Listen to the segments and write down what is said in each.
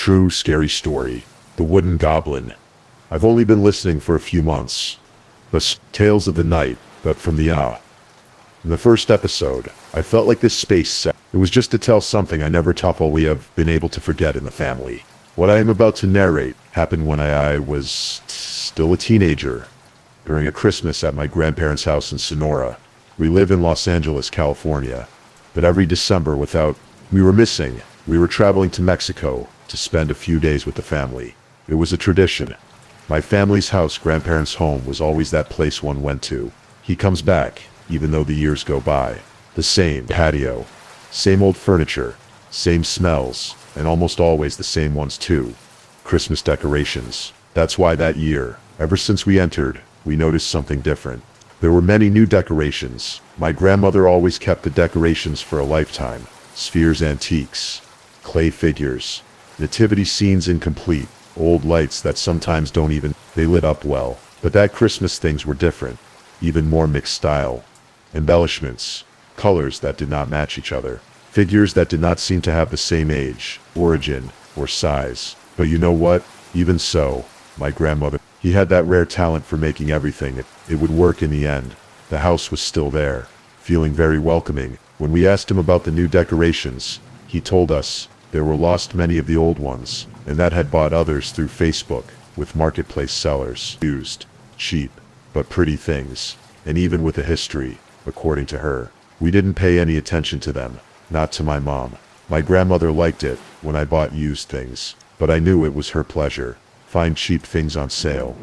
true scary story. The Wooden Goblin. I've only been listening for a few months. Tales of the Night, but from the In the first episode, I felt like this space set. It was just to tell something I never thought we have been able to forget in the family. What I am about to narrate happened when I was still a teenager, during a Christmas at my grandparents' house in Sonora. We live in Los Angeles, California, but every December we were traveling to Mexico to spend a few days with the family. It was a tradition. My family's house, grandparents' home, was always that place one went to. He comes back, even though the years go by. The same patio, same old furniture, same smells, and almost always the same ones too. Christmas decorations. That's why that year, ever since we entered, we noticed something different. There were many new decorations. My grandmother always kept the decorations for a lifetime. Spheres, antiques, clay figures, nativity scenes incomplete, old lights that sometimes they lit up well. But that Christmas things were different, even more mixed style. Embellishments, colors that did not match each other, figures that did not seem to have the same age, origin, or size. But you know what? Even so, my grandmother, he had that rare talent for making everything. It would work in the end. The house was still there, feeling very welcoming. When we asked him about the new decorations, he told us there were lost many of the old ones, and that had bought others through Facebook, with marketplace sellers. Used, cheap, but pretty things, and even with a history, according to her. We didn't pay any attention to them, not to my mom. My grandmother liked it when I bought used things, but I knew it was her pleasure. Find cheap things on sale,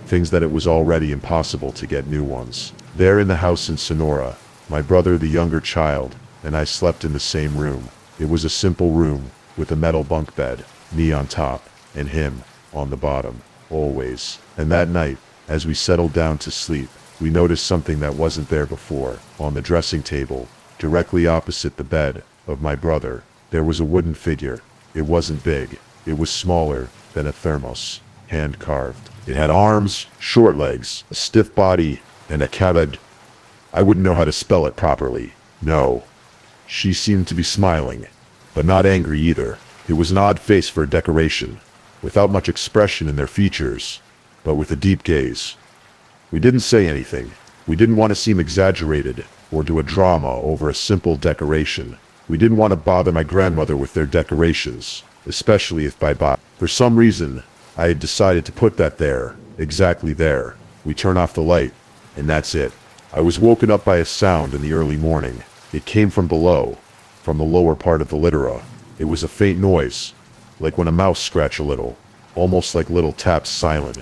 things that it was already impossible to get new ones. There in the house in Sonora, my brother, the younger child, and I slept in the same room. It was a simple room, with a metal bunk bed, me on top, and him on the bottom, always. And that night, as we settled down to sleep, we noticed something that wasn't there before. On the dressing table, directly opposite the bed of my brother, there was a wooden figure. It wasn't big. It was smaller than a thermos, hand-carved. It had arms, short legs, a stiff body, and a cabad. I wouldn't know how to spell it properly. No. She seemed to be smiling, but not angry either. It was an odd face for a decoration, without much expression in their features, but with a deep gaze. We didn't say anything. We didn't want to seem exaggerated, or do a drama over a simple decoration. We didn't want to bother my grandmother with their decorations, especially if for some reason, I had decided to put that there, exactly there. We turn off the light, and that's it. I was woken up by a sound in the early morning. It came from below, from the lower part of the littera. It was a faint noise, like when a mouse scratched a little, almost like little taps silent.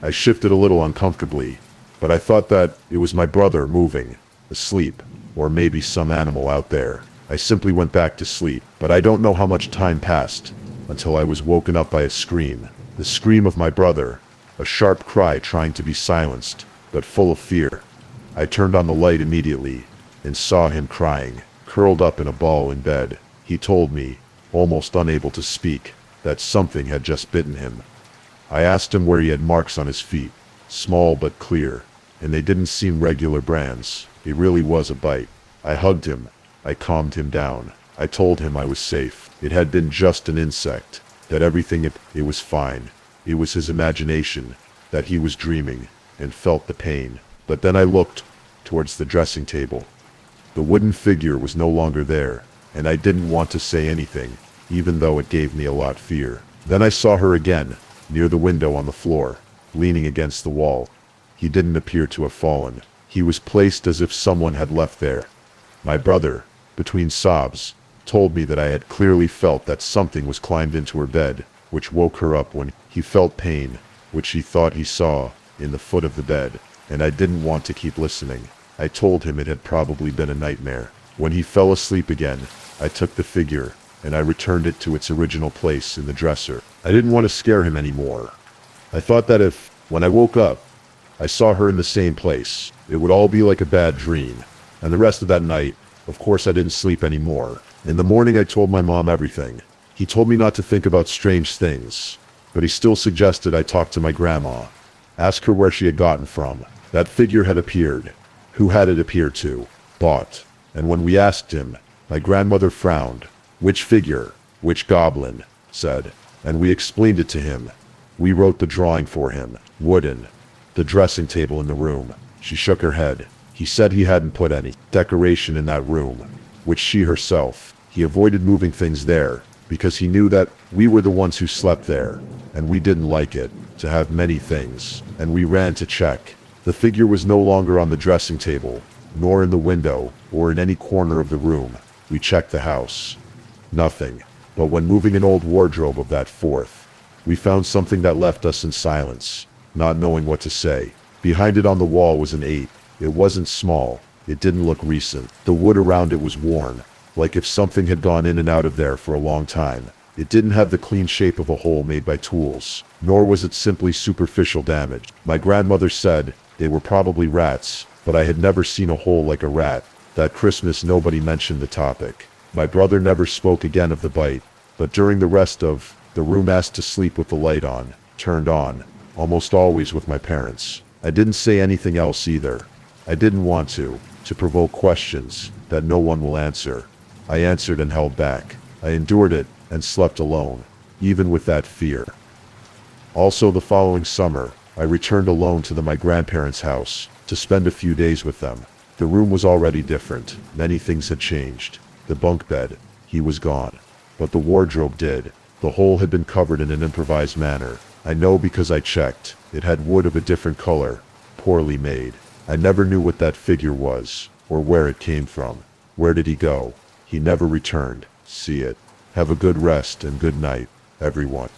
I shifted a little uncomfortably, but I thought that it was my brother moving, asleep, or maybe some animal out there. I simply went back to sleep, but I don't know how much time passed until I was woken up by a scream. The scream of my brother, a sharp cry trying to be silenced, but full of fear. I turned on the light immediately and saw him crying, curled up in a ball in bed. He told me, almost unable to speak, that something had just bitten him. I asked him where he had marks on his feet, small but clear, and they didn't seem regular brands. It really was a bite. I hugged him. I calmed him down. I told him I was safe. It had been just an insect, that it was fine. It was his imagination, that he was dreaming, and felt the pain. But then I looked towards the dressing table. The wooden figure was no longer there, and I didn't want to say anything, even though it gave me a lot of fear. Then I saw her again, near the window on the floor, leaning against the wall. He didn't appear to have fallen. He was placed as if someone had left there. My brother, between sobs, told me that I had clearly felt that something was climbed into her bed, which woke her up when he felt pain, which he thought he saw in the foot of the bed, and I didn't want to keep listening. I told him it had probably been a nightmare. When he fell asleep again, I took the figure, and I returned it to its original place in the dresser. I didn't want to scare him anymore. I thought that if, when I woke up, I saw her in the same place, it would all be like a bad dream. And the rest of that night, of course I didn't sleep anymore. In the morning I told my mom everything. He told me not to think about strange things, but he still suggested I talk to my grandma, ask her where she had gotten from. That figure had appeared. Who had it appear to? Bought. And when we asked him, my grandmother frowned. Which figure? Which goblin? Said. and we explained it to him. We wrote the drawing for him. Wooden. The dressing table in the room. She shook her head. He said he hadn't put any decoration in that room, which she herself. He avoided moving things there, because he knew that we were the ones who slept there, and we didn't like it, to have many things, and we ran to check. The figure was no longer on the dressing table, nor in the window, or in any corner of the room. We checked the house. Nothing. But when moving an old wardrobe of that fourth, we found something that left us in silence, not knowing what to say. Behind it on the wall was an 8. It wasn't small. It didn't look recent. The wood around it was worn, like if something had gone in and out of there for a long time. It didn't have the clean shape of a hole made by tools, nor was it simply superficial damage. My grandmother said they were probably rats, but I had never seen a hole like a rat. That Christmas nobody mentioned the topic. My brother never spoke again of the bite, but during the rest of the room asked to sleep with the light on, turned on, almost always with my parents. I didn't say anything else either. I didn't want to provoke questions that no one will answer. I answered and held back. I endured it and slept alone, even with that fear. Also the following summer, I returned alone to my grandparents' house to spend a few days with them. The room was already different. Many things had changed. The bunk bed, he was gone. But the wardrobe did. The hole had been covered in an improvised manner. I know because I checked. It had wood of a different color, poorly made. I never knew what that figure was, or where it came from. Where did he go? He never returned. See it. Have a good rest and good night, everyone.